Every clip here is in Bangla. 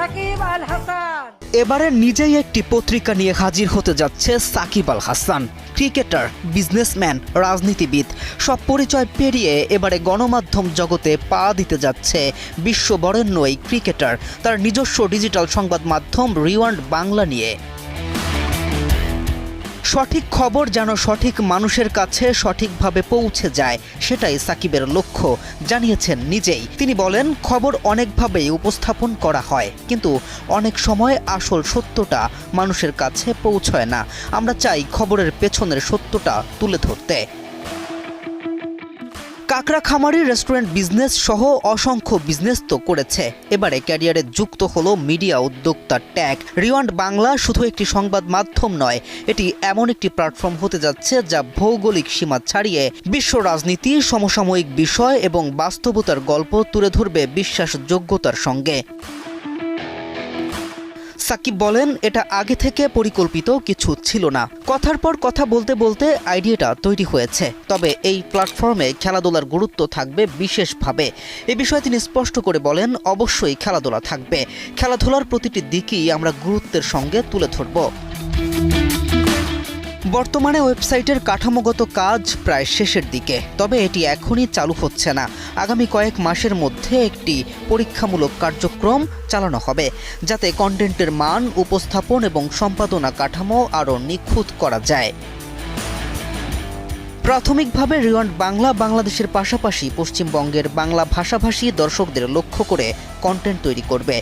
সাকিব আল হাসান। এবারে নিজেই একটি পত্রিকা নিয়ে হাজির হতে যাচ্ছে সাকিব আল হাসান। ক্রিকেটার, বিজনেসম্যান, রাজনীতিবিদ সব পরিচয় পেরিয়ে এবারে গণমাধ্যম জগতে পা দিতে যাচ্ছে বিশ্ববরেণ্য এই ক্রিকেটার তার নিজস্ব ডিজিটাল সংবাদ মাধ্যম রিওয়ান্ড বাংলা নিয়ে। সঠিক খবর যেন সঠিক মানুষের কাছে সঠিকভাবে পৌঁছে যায়, সেটাই সাকিবের লক্ষ্য, জানিয়েছেন নিজেই। তিনি বলেন, খবর অনেকভাবেই উপস্থাপন করা হয়, কিন্তু অনেক সময় আসল সত্যটা মানুষের কাছে পৌঁছয় না। আমরা চাই খবরের পেছনের সত্যটা তুলে ধরতে। কাকড়া খামারি, রেস্টুরেন্ট বিজনেস সহ অসংখ্য বিজনেস তো করেছে, এবারে ক্যারিয়ারে যুক্ত হলো মিডিয়া উদ্যোক্তার ট্যাগ। রিওয়ান্ড বাংলা শুধু একটি সংবাদ মাধ্যম নয়, এটি এমন একটি প্ল্যাটফর্ম হতে যাচ্ছে যা ভৌগোলিক সীমা ছাড়িয়ে বিশ্ব রাজনীতি, সমসাময়িক বিষয় এবং বাস্তবতার গল্প তুলে ধরবে বিশ্বাসযোগ্যতার সঙ্গে। সাকিব বলেন, এটা আগে থেকে পরিকল্পিত কিছু ছিল না, কথার পর কথা বলতে বলতে আইডিয়াটা তৈরি হয়েছে। তবে এই প্ল্যাটফর্মে খেলাধুলার গুরুত্ব থাকবে বিশেষভাবে। এ বিষয়ে তিনি স্পষ্ট করে বলেন, অবশ্যই খেলাধুলা থাকবে, খেলাধুলার প্রতিটি দিকই আমরা গুরুত্বের সঙ্গে তুলে ধরব। বর্তমানে ওয়েবসাইটের কাঠামোগত কাজ প্রায় শেষের দিকে, তবে এটি এখনই চালু হচ্ছে না। আগামী কয়েক মাসের মধ্যে একটি পরীক্ষামূলক কার্যক্রম চালানো হবে, যাতে কন্টেন্টের মান, উপস্থাপন এবং সম্পাদনা কাঠামো আরও নিখুঁত করা যায়। প্রাথমিকভাবে রিওয়ান্ড বাংলা বাংলাদেশের পাশাপাশি পশ্চিমবঙ্গের বাংলা ভাষাভাষী দর্শকদের লক্ষ্য করে কন্টেন্ট তৈরি করবে।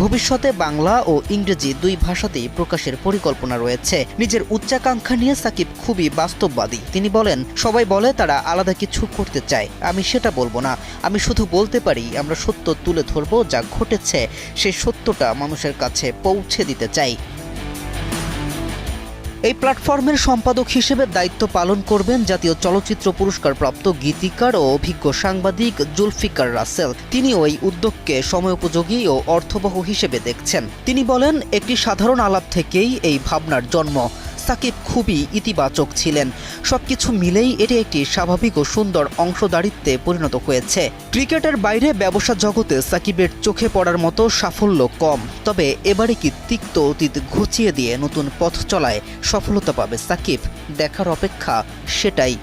ভবিষ্যতে বাংলা ও ইংরেজি দুই ভাষাতেই প্রকাশের পরিকল্পনা রয়েছে। নিজের উচ্চাকাঙ্ক্ষা নিয়ে সাকিব খুবই বাস্তববাদী। তিনি বলেন, সবাই বলে তারা আলাদা কিছু করতে চায়, আমি সেটা বলবো না। আমি শুধু বলতে পারি, আমরা সত্য তুলে ধরবো, যা ঘটেছে সেই সত্যটা মানুষের কাছে পৌঁছে দিতে চাই। এই প্ল্যাটফর্মের সম্পাদক হিসেবে দায়িত্ব পালন করবেন জাতীয় চলচ্চিত্র পুরস্কারপ্রাপ্ত গীতিকার ও অভিজ্ঞ সাংবাদিক জুলফিকার রাসেল। তিনিও এই উদ্যোগকে সময়োপযোগী ও অর্থবহ হিসেবে দেখছেন। তিনি বলেন, একটি সাধারণ আলাপ থেকেই এই ভাবনার জন্ম। সাকিব খুবই ইতিবাচক ছিলেন। সবকিছু মিলেই এটি একটি স্বাভাবিক ও সুন্দর অংশদারিত্বে পরিণত হয়েছে। ক্রিকেটের বাইরে ব্যবসা জগতে সাকিবের চোখে পড়ার মতো সাফল্য কম, তবে এবারে কি তিক্ত অতীত ঘুচিয়ে দিয়ে নতুন পথ চলায় সফলতা পাবে সাকিব? দেখার অপেক্ষা সেটাই।